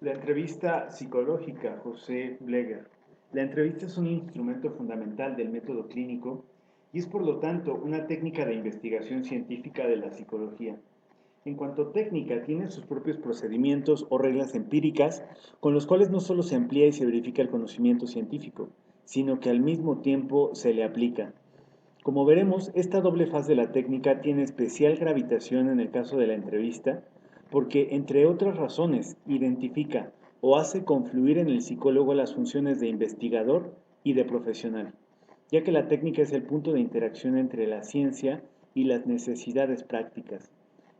La entrevista psicológica, José Bleger. La entrevista es un instrumento fundamental del método clínico y es por lo tanto una técnica de investigación científica de la psicología. En cuanto a técnica, tiene sus propios procedimientos o reglas empíricas con los cuales no solo se amplía y se verifica el conocimiento científico, sino que al mismo tiempo se le aplica. Como veremos, esta doble faz de la técnica tiene especial gravitación en el caso de la entrevista, porque, entre otras razones, identifica o hace confluir en el psicólogo las funciones de investigador y de profesional, ya que la técnica es el punto de interacción entre la ciencia y las necesidades prácticas.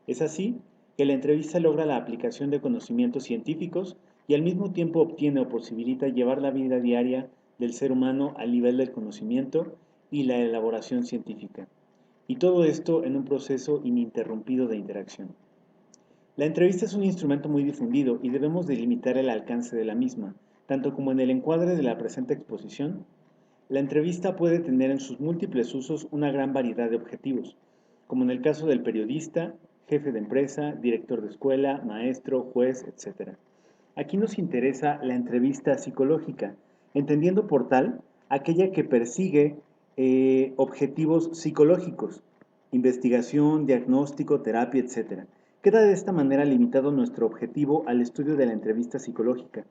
Es así que la entrevista logra la aplicación de conocimientos científicos y al mismo tiempo obtiene o posibilita llevar la vida diaria del ser humano al nivel del conocimiento y la elaboración científica. Y todo esto en un proceso ininterrumpido de interacción. La entrevista es un instrumento muy difundido y debemos delimitar el alcance de la misma, tanto como en el encuadre de la presente exposición. La entrevista puede tener en sus múltiples usos una gran variedad de objetivos, como en el caso del periodista, jefe de empresa, director de escuela, maestro, juez, etc. Aquí nos interesa la entrevista psicológica, entendiendo por tal aquella que persigue objetivos psicológicos, investigación, diagnóstico, terapia, etc. Queda de esta manera limitado nuestro objetivo al estudio de la entrevista psicológica,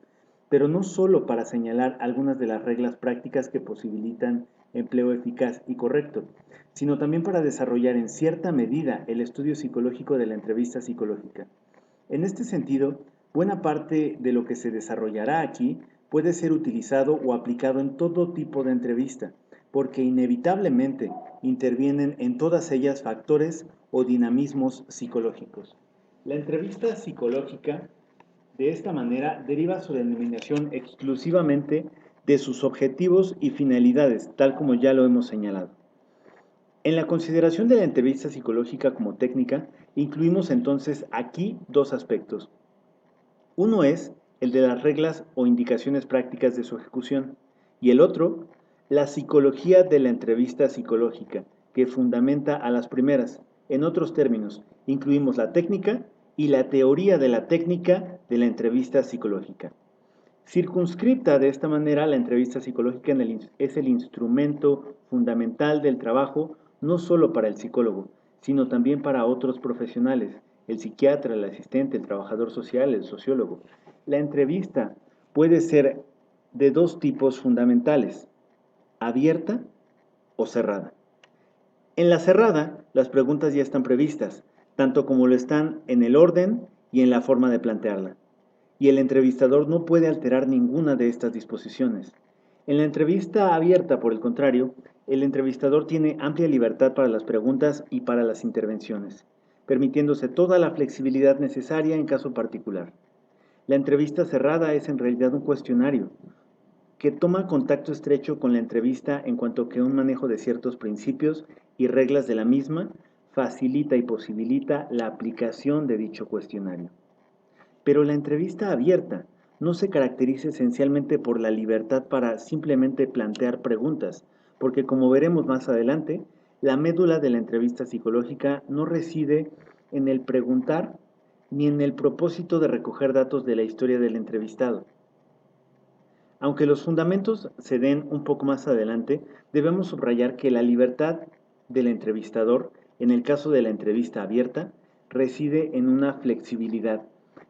pero no solo para señalar algunas de las reglas prácticas que posibilitan empleo eficaz y correcto, sino también para desarrollar en cierta medida el estudio psicológico de la entrevista psicológica. En este sentido, buena parte de lo que se desarrollará aquí puede ser utilizado o aplicado en todo tipo de entrevista, porque inevitablemente intervienen en todas ellas factores o dinamismos psicológicos. La entrevista psicológica, de esta manera, deriva su denominación exclusivamente de sus objetivos y finalidades, tal como ya lo hemos señalado. En la consideración de la entrevista psicológica como técnica, incluimos entonces aquí dos aspectos. Uno es el de las reglas o indicaciones prácticas de su ejecución y el otro, la psicología de la entrevista psicológica, que fundamenta a las primeras. En otros términos, incluimos la técnica y la teoría de la técnica de la entrevista psicológica. Circunscripta de esta manera, la entrevista psicológica es el instrumento fundamental del trabajo no solo para el psicólogo, sino también para otros profesionales, el psiquiatra, el asistente, el trabajador social, el sociólogo. La entrevista puede ser de dos tipos fundamentales, abierta o cerrada. En la cerrada, las preguntas ya están previstas, tanto como lo están en el orden y en la forma de plantearla, y el entrevistador no puede alterar ninguna de estas disposiciones. En la entrevista abierta, por el contrario, el entrevistador tiene amplia libertad para las preguntas y para las intervenciones, permitiéndose toda la flexibilidad necesaria en caso particular. La entrevista cerrada es en realidad un cuestionario que toma contacto estrecho con la entrevista en cuanto que un manejo de ciertos principios y reglas de la misma facilita y posibilita la aplicación de dicho cuestionario. Pero la entrevista abierta no se caracteriza esencialmente por la libertad para simplemente plantear preguntas, porque como veremos más adelante, la médula de la entrevista psicológica no reside en el preguntar ni en el propósito de recoger datos de la historia del entrevistado. Aunque los fundamentos se den un poco más adelante, debemos subrayar que la libertad del entrevistador, en el caso de la entrevista abierta, reside en una flexibilidad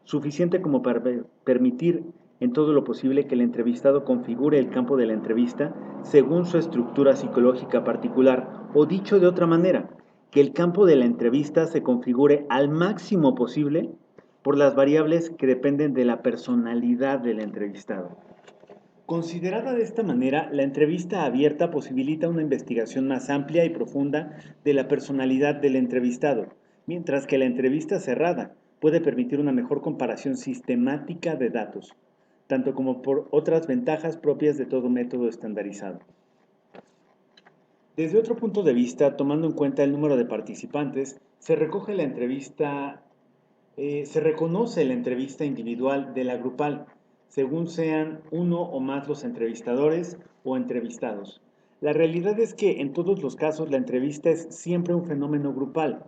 suficiente como para permitir en todo lo posible que el entrevistado configure el campo de la entrevista según su estructura psicológica particular, o dicho de otra manera, que el campo de la entrevista se configure al máximo posible por las variables que dependen de la personalidad del entrevistado. Considerada de esta manera, la entrevista abierta posibilita una investigación más amplia y profunda de la personalidad del entrevistado, mientras que la entrevista cerrada puede permitir una mejor comparación sistemática de datos, tanto como por otras ventajas propias de todo método estandarizado. Desde otro punto de vista, tomando en cuenta el número de participantes, se reconoce la entrevista individual de la grupal, según sean uno o más los entrevistadores o entrevistados. La realidad es que en todos los casos la entrevista es siempre un fenómeno grupal,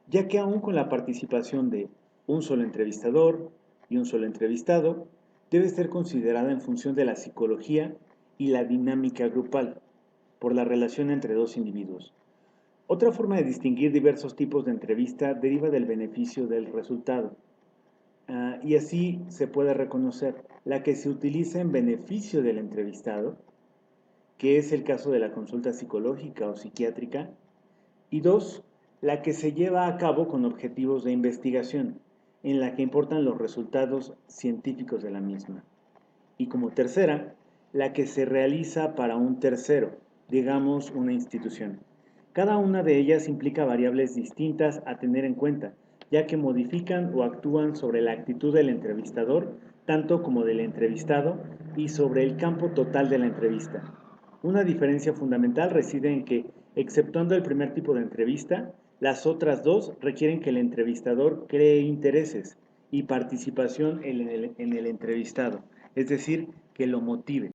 ya que aún con la participación de un solo entrevistador y un solo entrevistado, debe ser considerada en función de la psicología y la dinámica grupal, por la relación entre dos individuos. Otra forma de distinguir diversos tipos de entrevista deriva del beneficio del resultado. Y así se puede reconocer la que se utiliza en beneficio del entrevistado, que es el caso de la consulta psicológica o psiquiátrica, y dos, la que se lleva a cabo con objetivos de investigación, en la que importan los resultados científicos de la misma. Y como tercera, la que se realiza para un tercero, digamos una institución. Cada una de ellas implica variables distintas a tener en cuenta, ya que modifican o actúan sobre la actitud del entrevistador, tanto como del entrevistado, y sobre el campo total de la entrevista. Una diferencia fundamental reside en que, exceptuando el primer tipo de entrevista, las otras dos requieren que el entrevistador cree intereses y participación en el entrevistado, es decir, que lo motive.